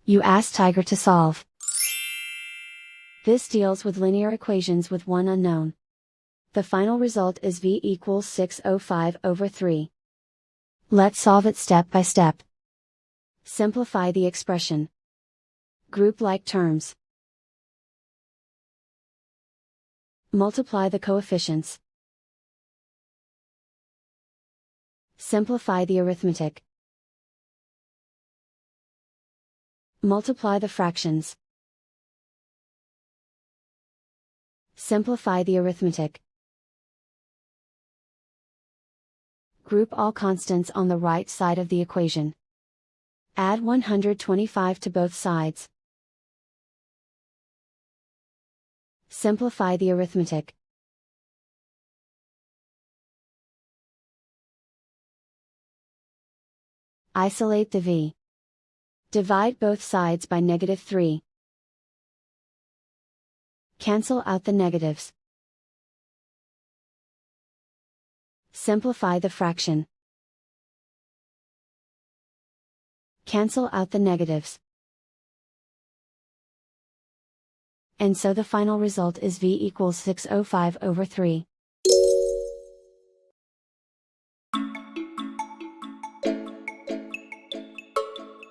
You ask Tiger to solve. This deals with linear equations with one unknown. The final result is v equals 605/3. Let's solve it step by step. Simplify the expression. Group like terms. Multiply the coefficients. Simplify the arithmetic. Multiply the fractions. Simplify the arithmetic. Group all constants on the right side of the equation. Add 125 to both sides. Simplify the arithmetic. Isolate the v. Divide both sides by -3. Cancel out the negatives. Simplify the fraction. Cancel out the negatives. And so the final result is v equals 605/3.